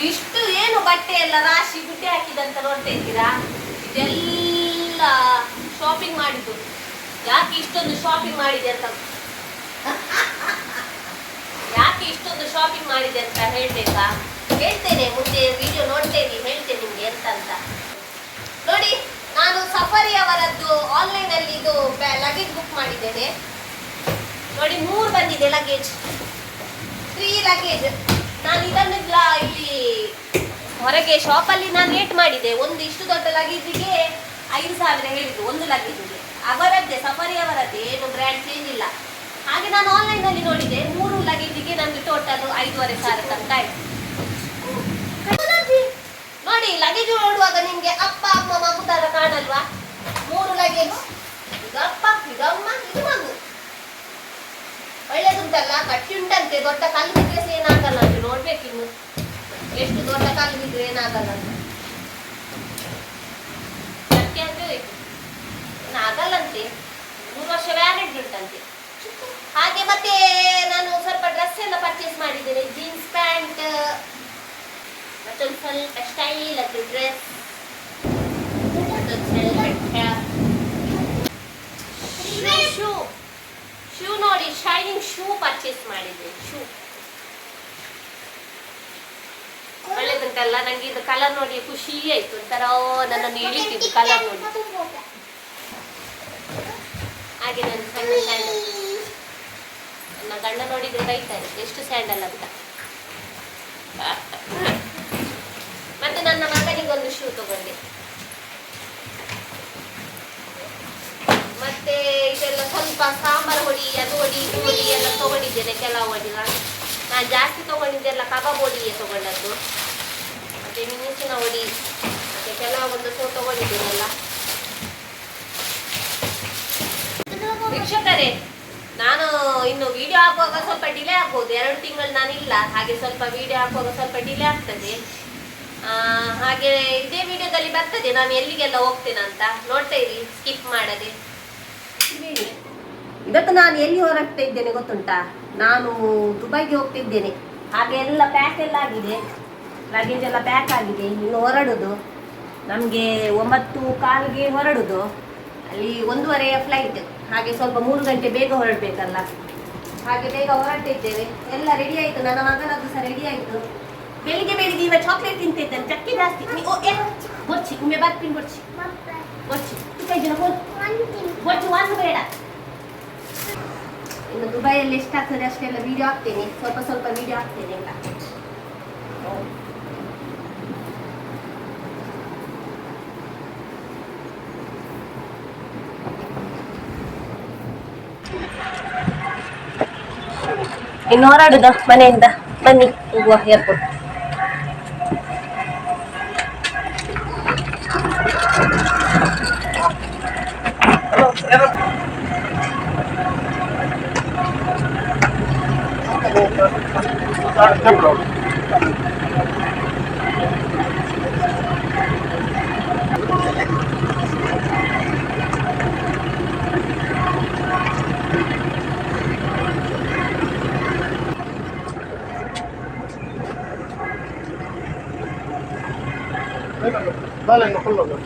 ಇಷ್ಟು ಏನು ಬಟ್ಟೆ ಎಲ್ಲ ರಾಶಿ ಗುಡ್ಡೆ ಹಾಕಿದಂತ ನೋಡ್ತಾ ಇದ್ದೀರಾ? ಇದೆಲ್ಲ ಶಾಪಿಂಗ್ ಮಾಡಿದ್ದು. ಯಾಕೆ ಇಷ್ಟೊಂದು ಶಾಪಿಂಗ್ ಮಾಡಿದೆ ಅಂತ ಹೇಳ್ಬೇಕಾ? ಹೇಳ್ತೇನೆ, ಮುಂದೆ ವಿಡಿಯೋ ನೋಡ್ತೇನೆ, ಹೇಳ್ತೇನೆ ನಿಮ್ಗೆ ಎಂತ ಅಂತ. ನೋಡಿ, ನಾನು ಸಫಾರಿ ಅವರದ್ದು ಆನ್ಲೈನ್ ಅಲ್ಲಿ ಇದು ಲಗೇಜ್ ಬುಕ್ ಮಾಡಿದ್ದೇನೆ. ನೋಡಿ 3 ಬಂದಿದೆ ಲಗೇಜ್, 3 ಲಗೇಜ್. ನಾನು ಇದನ್ನೆಲ್ಲ ಇಲ್ಲಿ ಹೊರಗೆ ಶಾಪಲ್ಲಿ ನಾನು ರೇಟ್ ಮಾಡಿದೆ. ಒಂದು ಇಷ್ಟು ದೊಡ್ಡ ಲಗೇಜಿಗೆ 5,000 ಹೇಳಿದ್ರು, ಒಂದು ಲಗೇಜಿಗೆ. ಅವರದ್ದೇ, ಸಫಾರಿ ಅವರದ್ದೇ, ಏನು ಬ್ರ್ಯಾಂಡ್ ಚೇಂಜ್ ಇಲ್ಲ. ಹಾಗೆ ನಾನು ಆನ್ಲೈನ್ ಅಲ್ಲಿ ನೋಡಿದೆ, 3 ಲಗೇಜಿಗೆ ನಮ್ಗೆ ಟೋಟಲ್ 5,500 ತನಕ ಆಯ್ತು. ನೋಡಿ, ಲಗೇಜ್ ನೋಡುವಾಗ ನಿಮ್ಗೆ ಅಪ್ಪ ಅಮ್ಮ ಮಗು ತರ ಕಾಣಲ್ವಾ? 3 ಲಗೇಜ್, ಇದು ಅಪ್ಪ, ಇದು ಅಮ್ಮ, ಇದು ಮಗು. ಒಳ್ಳೇದುಂಟಲ್ಲ, ಗಟ್ಟಿ ಉಂಟಂತೆ. ದೊಡ್ಡ ಕಲ್ಲು ಬಿದ್ರೆ ಏನಾಗಲ್ಲ ಅಂತ ನೋಡ್ಬೇಕಿನ್ನು, ಎಷ್ಟು ದೊಡ್ಡ ಕಲ್ಲು ಬಿದ್ರೆ ಏನಾಗಲ್ಲ ಅಂತ. ಗಟ್ಟಿ ಅಂದ್ರೆ ಆಗಲ್ಲಂತೆ, 3 ವರ್ಷ ವ್ಯಾಲಿಡ್ ಉಂಟಂತೆ. ಹಾಗೆ ಮತ್ತೆ ನಾನು ಸ್ವಲ್ಪ ಡ್ರೆಸ್ ಎಲ್ಲ ಪರ್ಚೇಸ್ ಮಾಡಿದ್ದೇನೆ. ಜೀನ್ಸ್ ಪ್ಯಾಂಟ್, ಮತ್ತೊಂದು ಸ್ವಲ್ಪ ಸ್ಟೈಲ್ ಅದು ಡ್ರೆಸ್, ಶೂ ನೋಡಿ, ಶೈನಿಂಗ್ ಶೂ ಪರ್ಚೇಸ್ ಮಾಡಿದ್ದೆ. ಶೂ ಒಳ್ಳೆದುಂಟಲ್ಲ. ನಂಗೆ ಇದು ಕಲರ್ ನೋಡಿ ಖುಷಿ ಆಯ್ತು, ಒಂಥರ ನನ್ನನ್ನು ಇಳಿತಿದ್ದು ಕಲರ್ ನೋಡಿ. ಹಾಗೆ ನನ್ನ ಸಣ್ಣ ಸ್ಯಾಂಡಲ್, ನನ್ನ ಗಂಡ ನೋಡಿದ್ರೆ ಬೈತಾರೆ ಎಷ್ಟು ಸ್ಯಾಂಡಲ್ ಅಂತ. ಮತ್ತೆ ನನ್ನ ಮಗನಿಗೊಂದು ಶೂ ತಗೊಂಡೆ. ಮತ್ತೆ ಇದೆಲ್ಲ ಸ್ವಲ್ಪ ಸಾಂಬಾರು ಹೊಡಿ, ಅದು ಹೊಡಿ, ಇದು ಹೊಡಿ ಎಲ್ಲ ತಗೊಂಡಿದ್ದೇನೆ. ಕೆಲವು ಹೊಡಿ ನಾನು ಜಾಸ್ತಿ ತಗೊಂಡಿದ್ದೆಲ್ಲ ಕಬಾಬ್ ಹೊಡಿಯೇ ತಗೊಂಡದ್ದು. ಮತ್ತೆ ಮೆಣಸಿನ ಹೊಡಿ, ಮತ್ತೆ ಕೆಲವೊಂದು ತಗೊಂಡಿದ್ದೇನೆಲ್ಲ. ವೀಕ್ಷಕರೇ, ನಾನು ಇನ್ನು ವಿಡಿಯೋ ಹಾಕುವಾಗ ಸ್ವಲ್ಪ ಡಿಲೇ ಆಗ್ಬೋದು. 2 ತಿಂಗಳು ನಾನಿಲ್ಲ, ಹಾಗೆ ಸ್ವಲ್ಪ ವಿಡಿಯೋ ಹಾಕುವಾಗ ಸ್ವಲ್ಪ ಡಿಲೇ ಆಗ್ತದೆ. ಹಾಗೆ ಇದೇ ವಿಡಿಯೋದಲ್ಲಿ ಬರ್ತದೆ ನಾನು ಎಲ್ಲಿಗೆಲ್ಲ ಹೋಗ್ತೇನೆ ಅಂತ. ನೋಡ್ತಾ ಇರಿ, ಸ್ಕಿಪ್ ಮಾಡದೆ. ಇವತ್ತು ನಾನು ಎಲ್ಲಿ ಹೊರಡ್ತಾ ಇದ್ದೇನೆ ಗೊತ್ತುಂಟಾ? ನಾನು ದುಬೈಗೆ ಹೋಗ್ತಿದ್ದೇನೆ. ಹಾಗೆ ಎಲ್ಲ ಪ್ಯಾಕ್ ಎಲ್ಲ ಆಗಿದೆ, ಲಗೇಜ್ ಎಲ್ಲ ಪ್ಯಾಕ್ ಆಗಿದೆ. ಇನ್ನು ಹೊರಡುದು ನಮಗೆ 9:15ಗೆ ಹೊರಡುದು. ಅಲ್ಲಿ 1:30 ಫ್ಲೈಟ್. ಹಾಗೆ ಸ್ವಲ್ಪ 3 ಗಂಟೆ ಬೇಗ ಹೊರಡಬೇಕಲ್ಲ, ಹಾಗೆ ಬೇಗ ಹೊರಟಿದ್ದೇವೆ. ಎಲ್ಲ ರೆಡಿ ಆಯಿತು, ನನ್ನ ಮಗನದ್ದು ಸಹ ರೆಡಿ ಆಯಿತು. ಬೆಳಿಗ್ಗೆ ಇವ ಚಾಕ್ಲೇಟ್ ತಿಂತಿದ್ದಾನೆ, ಚಕ್ಕೆ ಜಾಸ್ತಿ. ಗೊಚ್ಚಿ ನಿಮ್ಮೆ ಬರ್ತೀನಿ, ಗೊಚ್ಚಿ ಒಂದು ಬೇಡ. ಇನ್ನು ದುಬೈಯಲ್ಲಿ ಎಷ್ಟಾಗ್ತದೆ ಅಷ್ಟೆಲ್ಲ ವಿಡಿಯೋ ಹಾಕ್ತೇನೆ, ಸ್ವಲ್ಪ ವಿಡಿಯೋ ಹಾಕ್ತೇನೆ ಎಲ್ಲ. ಇನ್ನು ಹೊರಡುದ ಮನೆಯಿಂದ, ಬನ್ನಿ ಹೋಗುವ ಏರ್ಪೋರ್ಟ್. Dale, no coloca.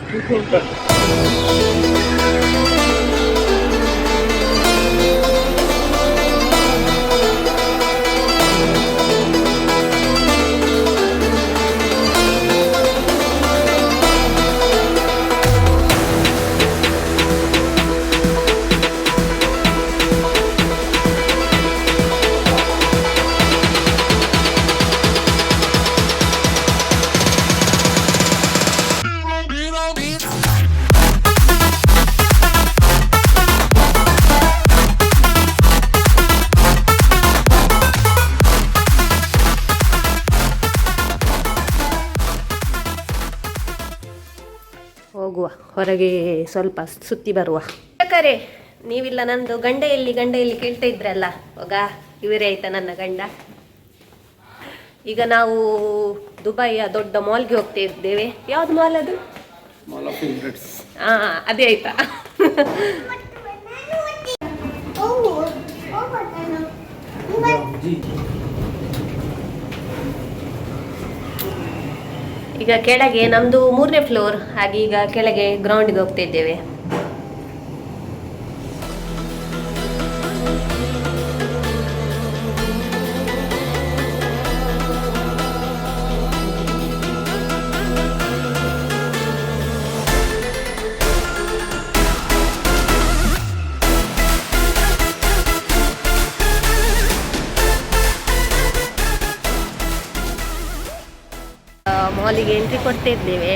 ಹೋಗುವ ಹೊರಗೆ, ಸ್ವಲ್ಪ ಸುತ್ತಿ ಬರುವ. ಕರೆ ನೀವಿಲ್ಲ, ನಂದು ಗಂಡ ಎಲ್ಲಿ ಕೇಳ್ತಾ ಇದ್ರಲ್ಲ, ಹೋಗ ಇವರೇ ಆಯ್ತಾ ನನ್ನ ಗಂಡ. ಈಗ ನಾವು ದುಬೈಯ ದೊಡ್ಡ ಮಾಲ್ಗೆ ಹೋಗ್ತಾ ಇದ್ದೇವೆ. ಯಾವ್ದು ಮಾಲ್ ಅದು? ಅದೇ ಆಯ್ತಾ. ಈಗ ಕೆಳಗೆ ನಮ್ಮದು 3ನೇ ಫ್ಲೋರ್, ಹಾಗೆ ಈಗ ಕೆಳಗೆ ಗ್ರೌಂಡಿಗೆ ಹೋಗ್ತಾ ಇದ್ದೇವೆ. ಮಾಲಿಗೆ ಎಂಟ್ರಿ ಕೊಡ್ತಾ ಇದ್ದೇವೆ.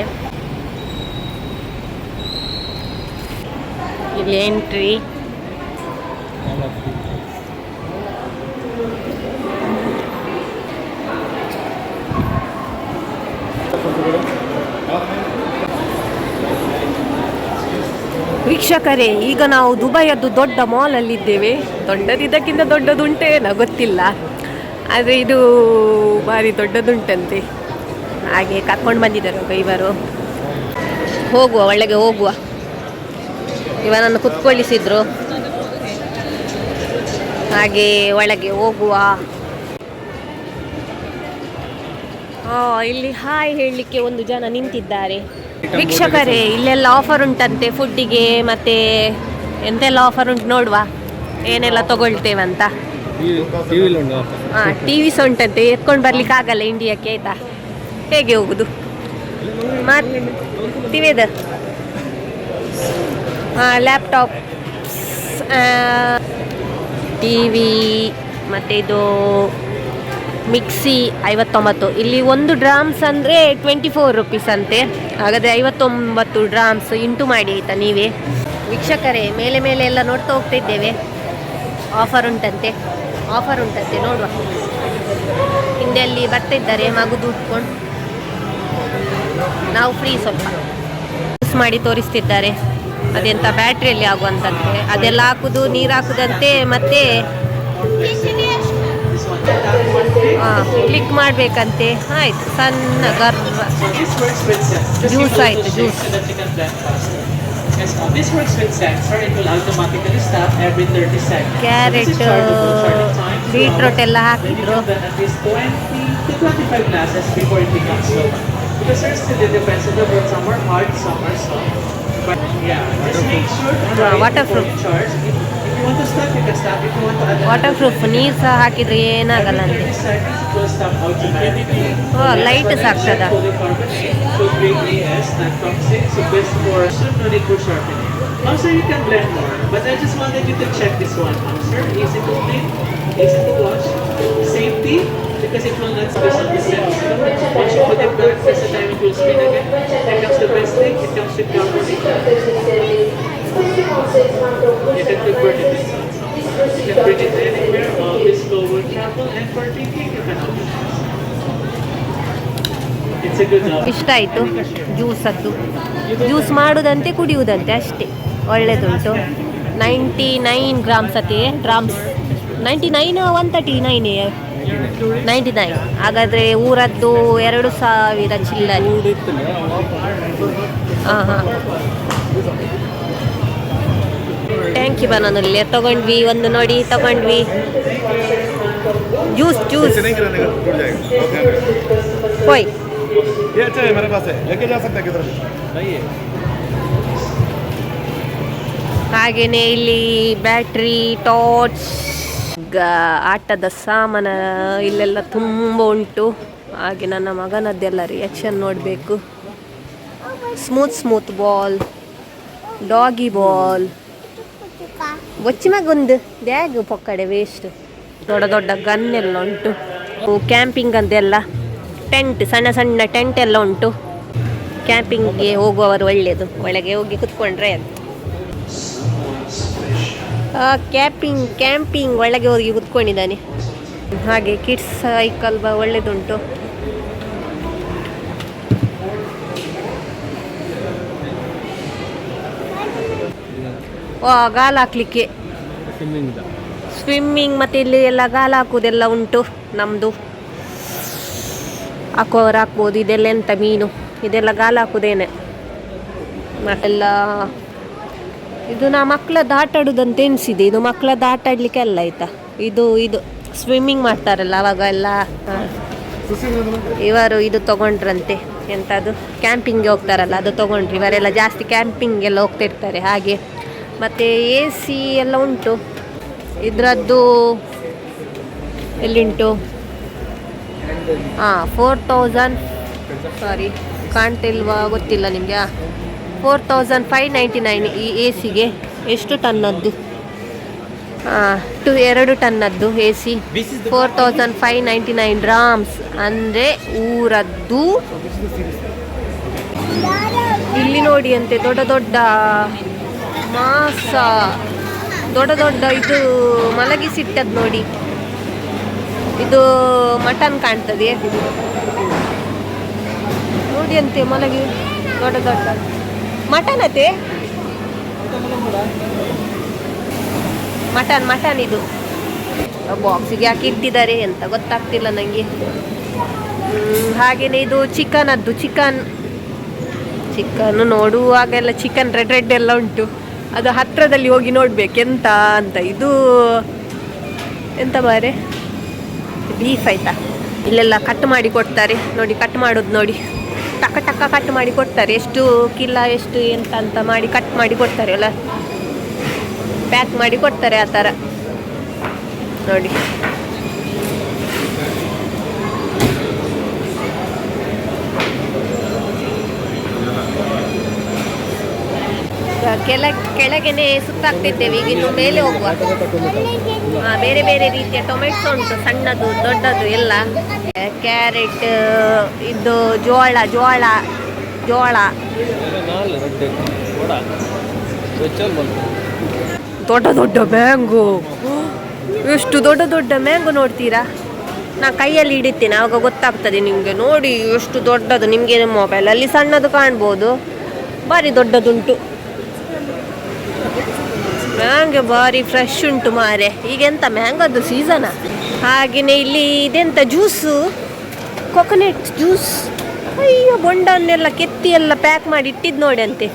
ಇಲ್ಲಿ ಎಂಟ್ರಿ. ವೀಕ್ಷಕರೇ, ಈಗ ನಾವು ದುಬೈಯದ್ದು ದೊಡ್ಡ ಮಾಲಲ್ಲಿದ್ದೇವೆ. ದೊಡ್ಡದಿದ್ದಕ್ಕಿಂತ ದೊಡ್ಡದುಂಟೇನೋ ಗೊತ್ತಿಲ್ಲ, ಆದರೆ ಇದು ಭಾರಿ ದೊಡ್ಡದುಂಟಂತೆ. ಹಾಗೆ ಕರ್ಕೊಂಡು ಬಂದಿದ್ದಾರೆ ಇವರು. ಹೋಗುವ, ಒಳಗೆ ಹೋಗುವ. ಇವನನ್ನು ಕುತ್ಕೊಳ್ಳಿಸಿದ್ರು, ಹಾಗೆ ಒಳಗೆ ಹೋಗುವ. ಇಲ್ಲಿ ಹಾಯ್ ಹೇಳಲಿಕ್ಕೆ ಒಂದು ಜನ ನಿಂತಿದ್ದಾರೆ. ವೀಕ್ಷಕರೇ, ಇಲ್ಲೆಲ್ಲ ಆಫರ್ ಉಂಟಂತೆ ಫುಡ್ಡಿಗೆ, ಮತ್ತೆ ಎಂತೆಲ್ಲ ಆಫರ್ ಉಂಟು ನೋಡುವ, ಏನೆಲ್ಲ ತಗೊಳ್ತೇವಂತ. ಟಿವಿ ಸಹ ಉಂಟಂತೆ, ಎತ್ಕೊಂಡು ಬರ್ಲಿಕ್ಕೆ ಆಗಲ್ಲ ಇಂಡಿಯಾಕ್ಕೆ, ಆಯ್ತಾ? ಹೇಗೆ ಹೋಗುದು ಮತ್ತಿವೇದ? ಲ್ಯಾಪ್ಟಾಪ್, ಟಿವಿ, ಮತ್ತು ಇದು ಮಿಕ್ಸಿ 59. ಇಲ್ಲಿ ಒಂದು ಡ್ರಾಮ್ಸ್ ಅಂದರೆ 24 ರುಪೀಸ್ ಅಂತೆ. ಹಾಗಾದರೆ 59 ಡ್ರಾಮ್ಸ್ ಇಂಟು ಮಾಡಿ ಆಯಿತಾ ನೀವೇ. ವೀಕ್ಷಕರೇ, ಮೇಲೆ ಮೇಲೆ ಎಲ್ಲ ನೋಡ್ತಾ ಹೋಗ್ತಾ ಇದ್ದೇವೆ. ಆಫರ್ ಉಂಟಂತೆ ನೋಡುವ. ಹಿಂದೆ ಅಲ್ಲಿ ಬರ್ತಾ ಇದ್ದಾರೆ ಮಗುದು ಉಟ್ಕೊಂಡು. ನಾವು ಫ್ರೀ ಸ್ವಲ್ಪ ಯೂಸ್ ಮಾಡಿ ತೋರಿಸ್ತಿದ್ದಾರೆ. ಅದೆಂತ ಬ್ಯಾಟ್ರಿಯಲ್ಲಿ ಆಗುವಂತಂತೆ, ಅದೆಲ್ಲ ಹಾಕುದು, ನೀರು ಹಾಕುದಂತೆ, ಮತ್ತೆ ಕ್ಲಿಕ್ ಮಾಡಬೇಕಂತೆ. ಆಯ್ತು, ಸಣ್ಣ ಗರ್ವ ಜ್ಯೂಸ್ ಆಯ್ತು, ಜ್ಯೂಸ್. ಕ್ಯಾರೆಟ್, ಬೀಟ್ರೋಟ್ ಎಲ್ಲ ಹಾಕಿದ್ರು. ವಾಟರ್ ಪ್ರೂಫ್ ನೀರು ಸಹ ಹಾಕಿದ್ರೆ ಏನಾಗಲ್ಲ ಅಂತೆ. ಲೈಟ್ ಸಹ ಆಗ್ತದ. Also, you can blend more, but I just wanted you to check this one. Sir, easy to clean, easy to wash, safety, because it will not spill on the steps. Once you put it back, there's a time it will spin again. Here comes the best thing, it comes with carbonate. You can convert it into salt. You can bring it anywhere, all this flow will travel, and for drinking, you can open it. It's a good option. ಇಷ್ಟ ಆಯಿತು ಜ್ಯೂಸದ್ದು. Juice ಮಾಡುವುದಂತೆ ಕುಡಿಯುವುದಂತೆ ಅಷ್ಟೇ, ಒಳ್ಳೆದುಂಟು. 99 grams ಅತಿ ಡ್ರಾಮ್ಸ್. 99 139 99. ಹಾಗಾದರೆ ಊರದ್ದು 2000 ಚಿಲ್ಲರೆ. ಹಾಂ ಟ್ಯಾಂಕಿ ಬನಾನಲ್ಲಿ ತಗೊಂಡ್ವಿ, ಒಂದು ನೋಡಿ ತಗೊಂಡ್ವಿ. ಜ್ಯೂಸ್ ಹೋಯ್. ये अच्छा है, मेरे पास है, लेके जा सकते हैं किधर भी. ಹಾಗೆಯೇ ಇಲ್ಲಿ ಬ್ಯಾಟ್ರಿ, ಟಾರ್ಚ್, ಆಟದ ಸಾಮಾನು ಇಲ್ಲೆಲ್ಲ ತುಂಬ ಉಂಟು. ಹಾಗೆ ನನ್ನ ಮಗನದ್ದೆಲ್ಲ ರಿಯಾಕ್ಷನ್ ನೋಡಬೇಕು. ಸ್ಮೂತ್ ಬಾಲ್, ಡಾಗಿ ಬಾಲ್, ಬೊಚ್ಚಿ ಮಗೊಂದು ಬ್ಯಾಗ್ ಪೊಕ್ಕಡೆ ವೇಸ್ಟ್. ದೊಡ್ಡ ಗನ್ ಎಲ್ಲ ಉಂಟು. ಕ್ಯಾಂಪಿಂಗ್ ಅಂತೆಲ್ಲ ಟೆಂಟ್, ಸಣ್ಣ ಟೆಂಟ್ ಎಲ್ಲ ಉಂಟು. ಕ್ಯಾಂಪಿಂಗ್ಗೆ ಹೋಗುವವರು ಒಳ್ಳೆಯದು, ಒಳಗೆ ಹೋಗಿ ಕುತ್ಕೊಂಡ್ರೆ. ಕ್ಯಾಂಪಿಂಗ್ ಒಳಗೆ ಹೋಗಿ ಕುತ್ಕೊಂಡಿದ್ದಾನೆ. ಹಾಗೆ ಕಿಡ್ಸ್ ಸೈಕಲ್ ಒಳ್ಳೆದುಂಟು. ಗಾಲ್ ಹಾಕ್ಲಿಕ್ಕೆ ಸ್ವಿಮ್ಮಿಂಗ್, ಮತ್ತು ಇಲ್ಲಿ ಎಲ್ಲ ಗಾಲ್ ಹಾಕುವುದೆಲ್ಲ ಉಂಟು. ನಮ್ಮದು ಹಾಕುವವರು ಹಾಕ್ಬೋದು. ಇದೆಲ್ಲ ಎಂತ ಮೀನು, ಇದೆಲ್ಲ ಗಾಲ್ ಹಾಕುವುದೇನೆ. ಮತ್ತೆಲ್ಲ ಇದು ನಾ ಮಕ್ಕಳದ್ದು ಆಟ ಆಡೋದಂತ ಎನಿಸಿದೆ. ಇದು ಮಕ್ಕಳದ್ದು ಆಟ ಆಡಲಿಕ್ಕೆ ಅಲ್ಲ ಆಯಿತಾ. ಇದು ಸ್ವಿಮ್ಮಿಂಗ್ ಮಾಡ್ತಾರಲ್ಲ ಅವಾಗ ಎಲ್ಲ. ಇವರು ಇದು ತಗೊಂಡ್ರಂತೆ. ಎಂಥದ್ದು ಕ್ಯಾಂಪಿಂಗ್ಗೆ ಹೋಗ್ತಾರಲ್ಲ ಅದು ತೊಗೊಂಡ್ರಿ. ಇವರೆಲ್ಲ ಜಾಸ್ತಿ ಕ್ಯಾಂಪಿಂಗೆಲ್ಲ ಹೋಗ್ತಿರ್ತಾರೆ ಹಾಗೆ. ಮತ್ತು ಎ ಸಿ ಎಲ್ಲ ಉಂಟು. ಇದರದ್ದು ಎಲ್ಲಿಂಟು 4000 ಸಾರಿ ಕಾಣ್ತಿಲ್ವಾ ಗೊತ್ತಿಲ್ಲ ನಿಮಗೆ. 4599 ಈ ಎ ಸಿಗೆ. ಎಷ್ಟು ಟನ್ನದ್ದು? 2 ಟನ್ನದ್ದು ಎ ಸಿ 4599 ಗ್ರಾಮ್ಸ್ ಅಂದರೆ ಊರದ್ದು. ಇಲ್ಲಿ ನೋಡಿ ಅಂತೆ ದೊಡ್ಡ ದೊಡ್ಡ ಮಾಂಸ, ದೊಡ್ಡ ದೊಡ್ಡ ಇದು ಮಲಗಿಸಿಟ್ಟದ್ದು ನೋಡಿ. ಇದು ಮಟನ್ ಕಾಣ್ತದೆ ನೋಡಿ ಅಂತೆ ಮಲಗಿ ದೊಡ್ಡ ದೊಡ್ಡ ಮಟನ್ ಅತೆ ಮಟನ್ ಇದು ಬಾಕ್ಸಿಗೆ ಹಾಕಿ ಇಟ್ಟಿದ್ದಾರೆ ಅಂತ ಗೊತ್ತಾಗ್ತಿಲ್ಲ ನನಗೆ. ಹಾಗೆಯೇ ಇದು ಚಿಕನ್ ನೋಡುವಾಗೆಲ್ಲ ಚಿಕನ್ ರೆಡ್ ಎಲ್ಲ ಉಂಟು. ಅದು ಹತ್ತಿರದಲ್ಲಿ ಹೋಗಿ ನೋಡ್ಬೇಕು ಎಂತ ಅಂತ. ಇದು ಎಂತ ಮಾರೆ ಬೀಫ್ ಆಯ್ತಾ. ಇಲ್ಲೆಲ್ಲ ಕಟ್ ಮಾಡಿ ಕೊಡ್ತಾರೆ ನೋಡಿ. ಕಟ್ ಮಾಡೋದು ನೋಡಿ, ಟಕ್ಕ ಕಟ್ ಮಾಡಿ ಕೊಡ್ತಾರೆ. ಎಷ್ಟು ಕಿಲ್ಲ ಎಷ್ಟು ಎಂತ ಅಂತ ಮಾಡಿ ಕಟ್ ಮಾಡಿ ಕೊಡ್ತಾರೆ ಅಲ್ಲ, ಪ್ಯಾಕ್ ಮಾಡಿ ಕೊಡ್ತಾರೆ ಆ ಥರ ನೋಡಿ. ಕೆಳಗೆನೆ ಸುತ್ತಾಗ್ತಿದ್ದೇವೆ. ಈಗ ಇನ್ನು ಮೇಲೆ ಹೋಗುವ. ಬೇರೆ ಬೇರೆ ರೀತಿಯ ಟೊಮೆಟೊ ಉಂಟು, ಸಣ್ಣದು ದೊಡ್ಡದು ಎಲ್ಲ. ಕ್ಯಾರೆಟ್, ಇದು ಜೋಳ ದೊಡ್ಡ ಮ್ಯಾಂಗೋ. ಎಷ್ಟು ದೊಡ್ಡ ಮ್ಯಾಂಗೋ ನೋಡ್ತೀರಾ? ನಾ ಕೈಯಲ್ಲಿ ಹಿಡಿತೇನೆ ಆವಾಗ ಗೊತ್ತಾಗ್ತದೆ ನಿಮಗೆ. ನೋಡಿ ಎಷ್ಟು ದೊಡ್ಡದು. ನಿಮಗೆ ಮೊಬೈಲಲ್ಲಿ ಸಣ್ಣದು ಕಾಣ್ಬೋದು, ಭಾರಿ ದೊಡ್ಡದುಂಟು. ಮ್ಯಾಂಗೋ ಭಾರಿ ಫ್ರೆಶ್ ಉಂಟು ಮಾರೆ. ಈಗೆಂತ ಮ್ಯಾಂಗೋದು ಸೀಸನಾ? ಹಾಗೆಯೇ ಇಲ್ಲಿ ಇದೆಂತ ಜ್ಯೂಸು, ಕೊಕೊನೆಟ್ ಜ್ಯೂಸ್. ಅಯ್ಯೋ, ಬೊಂಡನ್ನೆಲ್ಲ ಕೆತ್ತಿ ಎಲ್ಲ ಪ್ಯಾಕ್ ಮಾಡಿ ಇಟ್ಟಿದ್ದು ನೋಡಿ ಅಂತೆ.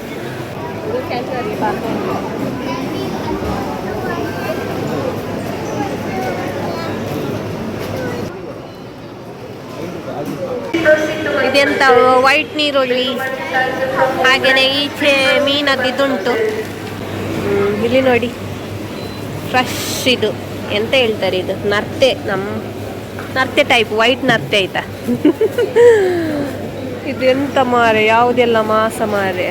ಇದೆಂತ ವೈಟ್ ನೀರುಳ್ಳಿ. ಹಾಗೆಯೇ ಈಚೆ ಮೀನದ್ದು ಇದುಂಟು. ಇಲ್ಲಿ ನೋಡಿ ಫ್ರೆಶ್. ಇದು ಎಂತ ಹೇಳ್ತಾರೆ, ಇದು ನರ್ತೆ, ನರ್ತೆ ಟೈಪ್, ವೈಟ್ ನರ್ತೆ ಆಯ್ತಾ. ಇದು ಎಂತ ಮಾರೆ, ಯಾವುದೆಲ್ಲ ಮಾಸ ಮಾರೆ.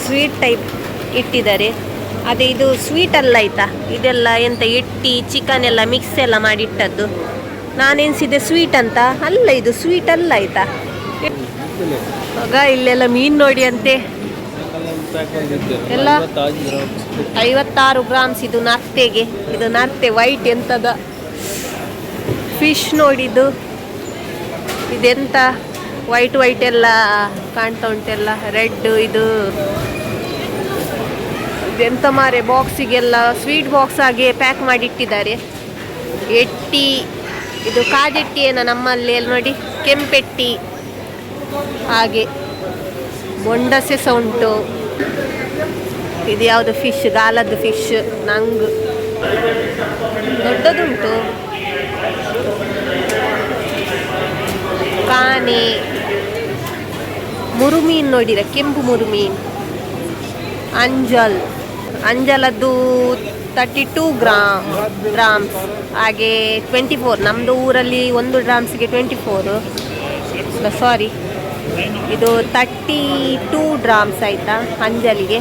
ಸ್ವೀಟ್ ಟೈಪ್ ಇಟ್ಟಿದ್ದಾರೆ. ಅದೇ ಇದು ಸ್ವೀಟ್ ಅಲ್ಲ ಆಯ್ತಾ. ಇದೆಲ್ಲ ಎಂತ ಚಿಕನ್ ಎಲ್ಲ ಮಿಕ್ಸ್ ಎಲ್ಲ ಮಾಡಿ ಇಟ್ಟದ್ದು. ನಾನೆನ್ಸಿದೆ ಸ್ವೀಟ್ ಅಂತ. ಅಲ್ಲ, ಇದು ಸ್ವೀಟ್ ಅಲ್ಲ ಆಯ್ತಾ. ಆಗ ಇಲ್ಲೆಲ್ಲ ಮೀನು ನೋಡಿ ಅಂತೆ ಎಲ್ಲ 56 ಗ್ರಾಮ್ಸ್. ಇದು ನರ್ತೆಗೆ. ಇದು ನರ್ತೆ ವೈಟ್ ಎಂತದ ಫಿಶ್ ನೋಡಿದ್ದು. ಇದೆಂತ ವೈಟ್ ಎಲ್ಲ ಕಾಣ್ತಾ ಉಂಟೆಲ್ಲ ರೆಡ್. ಇದೆಂತ ಮಾರೆ, ಬಾಕ್ಸಿಗೆಲ್ಲ ಸ್ವೀಟ್ ಬಾಕ್ಸ್ ಆಗಿ ಪ್ಯಾಕ್ ಮಾಡಿ ಇಟ್ಟಿದ್ದಾರೆ. ಎಟ್ಟಿ, ಇದು ಕಾಜೆಟ್ಟಿ ಏನೋ ನಮ್ಮಲ್ಲಿ ಎಲ್ಲ ನೋಡಿ, ಕೆಂಪೆಟ್ಟಿ. ಹಾಗೆ ಬೊಂಡಸೆ ಸಹ ಉಂಟು. ಇದು ಯಾವುದು ಫಿಶ್, ಗಾಲದ್ದು ಫಿಶ್. ನಂಗು ದೊಡ್ಡದುಂಟು. ಕಾನೆ, ಮುರುಮೀನು ನೋಡಿರ, ಕೆಂಪು ಮುರುಮೀನು. ಅಂಜಲದ್ದು 32 ಗ್ರಾಮ್ಸ್. ಹಾಗೆ 24. ನಮ್ಮದು ಊರಲ್ಲಿ 1 ಗ್ರಾಮ್ಸಿಗೆ 24. ಸಾರಿ, ಇದು 32 ಗ್ರಾಮ್ಸ್ ಆಯಿತಾ ಅಂಜಲಿಗೆ.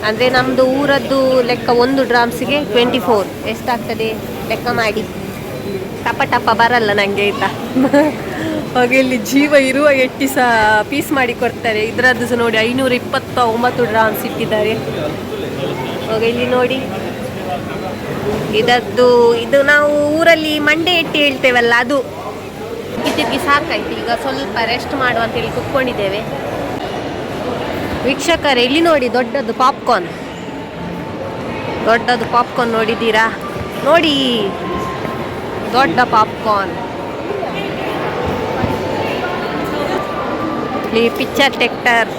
ಅಂದರೆ ನಮ್ಮದು ಊರದ್ದು ಲೆಕ್ಕ 1 ಗ್ರಾಮ್ಸಿಗೆ 24. ಎಷ್ಟಾಗ್ತದೆ ಲೆಕ್ಕ ಮಾಡಿ. ಟಪ ಬರಲ್ಲ ನನಗೆ ಆಯಿತಾ. ಹಾಗೆ ಇಲ್ಲಿ ಜೀವ ಇರುವ ಎಟ್ಟಿ ಸಹ ಪೀಸ್ ಮಾಡಿ ಕೊಡ್ತಾರೆ. ಇದರದ್ದು ಸಹ ನೋಡಿ 529 ಗ್ರಾಮ್ಸ್ ಇಟ್ಟಿದ್ದಾರೆ. ಹಾಗೆ ಇಲ್ಲಿ ನೋಡಿ ಇದು ನಾವು ಊರಲ್ಲಿ ಮಂಡೆ ಎಟ್ಟಿ ಹೇಳ್ತೇವಲ್ಲ ಅದು. ತಿರುಗಿ ಸಾಕಾಯ್ತು, ಈಗ ಸ್ವಲ್ಪ ರೆಸ್ಟ್ ಮಾಡುವ ಅಂತೇಳಿ ಕುತ್ಕೊಂಡಿದ್ದೇವೆ. ವೀಕ್ಷಕರೇ, ಇಲ್ಲಿ ನೋಡಿ ದೊಡ್ಡದು ಪಾಪ್ಕಾರ್ನ್ ನೋಡಿದ್ದೀರಾ? ನೋಡಿ ದೊಡ್ಡ ಪಾಪ್ಕಾರ್ನ್. ಇಲ್ಲಿ ಪಿಕ್ಚರ್ ಟೆಕ್ಟರ್.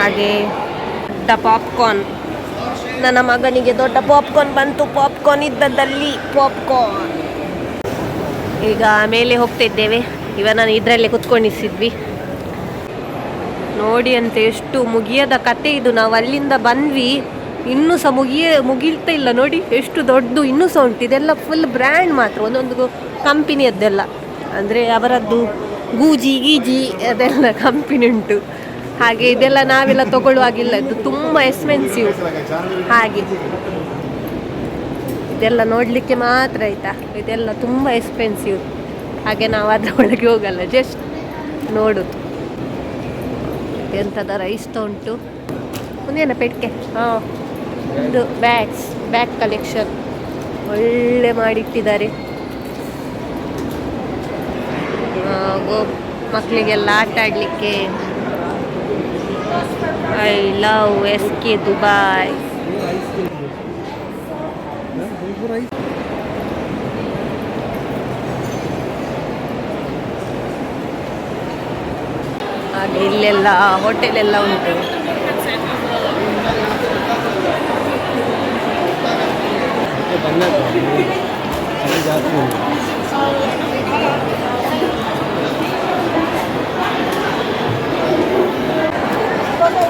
ಹಾಗೆ ದೊಡ್ಡ ಪಾಪ್ಕಾರ್ನ್. ನನ್ನ ಮಗನಿಗೆ ದೊಡ್ಡ ಪಾಪ್ಕಾರ್ನ್ ಬಂತು. ಪಾಪ್ಕಾರ್ನ್ ಇದ್ದದ್ದಲ್ಲಿ ಪಾಪ್ಕಾರ್ನ್. ಈಗ ಮೇಲೆ ಹೋಗ್ತಿದ್ದೇವೆ. ನಾನು ಇದರಲ್ಲೇ ಕುತ್ಕೊಂಡಿಸಿದ್ವಿ. ನೋಡಿ ಅಂತ ಎಷ್ಟು ಮುಗಿಯದ ಕತೆ ಇದು. ನಾವು ಅಲ್ಲಿಂದ ಬಂದ್ವಿ, ಇನ್ನೂ ಸಹ ಮುಗಿಲ್ತಾ ಇಲ್ಲ ನೋಡಿ, ಎಷ್ಟು ದೊಡ್ಡ ಇನ್ನೂ ಸಹ ಉಂಟು. ಇದೆಲ್ಲ ಫುಲ್ ಬ್ರ್ಯಾಂಡ್ ಮಾತ್ರ, ಒಂದೊಂದು ಕಂಪಿನಿಯದ್ದೆಲ್ಲ, ಅಂದರೆ ಅವರದ್ದು ಗೂಜಿ ಗೀಜಿ ಅದೆಲ್ಲ ಕಂಪನಿ ಉಂಟು. ಹಾಗೆ ಇದೆಲ್ಲ ನಾವೆಲ್ಲ ತಗೊಳ್ಳುವಾಗಿಲ್ಲ, ಇದು ತುಂಬ ಎಕ್ಸ್ಪೆನ್ಸಿವ್. ಹಾಗೆ ಇದೆಲ್ಲ ನೋಡಲಿಕ್ಕೆ ಮಾತ್ರ ಆಯಿತಾ, ಇದೆಲ್ಲ ತುಂಬ ಎಕ್ಸ್ಪೆನ್ಸಿವ್. ಹಾಗೆ ನಾವು ಅದರ ಒಳಗೆ ಹೋಗಲ್ಲ, ಜಸ್ಟ್ ನೋಡೋದು. ಎಂಥದ ರೈಸ್ ಉಂಟು, ಒಂದೇನ ಪೆಟ್ಟಿಗೆ. ಹಾಂ, ಒಂದು ಬ್ಯಾಗ್ ಕಲೆಕ್ಷನ್ ಒಳ್ಳೆ ಮಾಡಿಟ್ಟಿದ್ದಾರೆ. ಮಕ್ಕಳಿಗೆಲ್ಲ ಆಟ ಆಡಲಿಕ್ಕೆ. I love SK Dubai. ಹಾಗೆ ಇಲ್ಲೆಲ್ಲ ಹೋಟೆಲೆಲ್ಲ ಉಂಟು.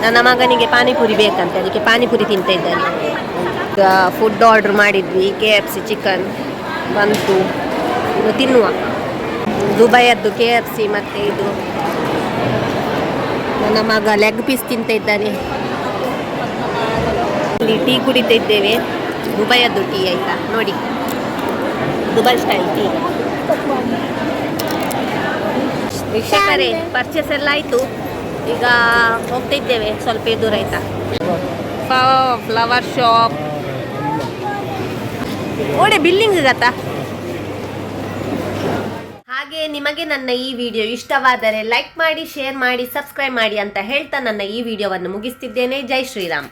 ನನ್ನ ಮಗನಿಗೆ ಪಾನಿಪುರಿ ಬೇಕಂತ, ಅದಕ್ಕೆ ಪಾನಿಪುರಿ ತಿಂತ ಇದ್ದಾನೆ. ಫುಡ್ ಆರ್ಡರ್ ಮಾಡಿದ್ವಿ, KFC ಚಿಕನ್ ಬಂತು, ಇದು ತಿನ್ನುವ. ದುಬೈಯದ್ದು KFC ಮತ್ತು ಇದು ನನ್ನ ಮಗ ಲೆಗ್ ಪೀಸ್ ತಿಂತ ಇದ್ದಾನೆ. ಇಲ್ಲಿ ಟೀ ಕುಡಿತಾ ಇದ್ದೇವೆ, ದುಬೈಯದ್ದು ಟೀ ಆಯಿತಾ ನೋಡಿ, ದುಬೈ ಸ್ಟೈಲ್ ಟೀ. ವೀಕ್ಷಕರೇ, ಪರ್ಚೇಸ್ ಎಲ್ಲ ಆಯಿತು, ಈಗ ಹೋಗ್ತಾ ಇದ್ದೇವೆ ಸ್ವಲ್ಪ ದೂರ ಆಯಿತಾ. ಫ್ಲವರ್ ಶಾಪ್ ಓಡೆ ಬಿಲ್ಲಿಂಗ್ ಗತ್ತಾ. ಹಾಗೆ ನಿಮಗೆ ನನ್ನ ಈ ವಿಡಿಯೋ ಇಷ್ಟವಾದರೆ ಲೈಕ್ ಮಾಡಿ, ಶೇರ್ ಮಾಡಿ, ಸಬ್ಸ್ಕ್ರೈಬ್ ಮಾಡಿ ಅಂತ ಹೇಳ್ತಾ ನನ್ನ ಈ ವಿಡಿಯೋವನ್ನು ಮುಗಿಸ್ತಿದ್ದೇನೆ. ಜೈ ಶ್ರೀರಾಮ್.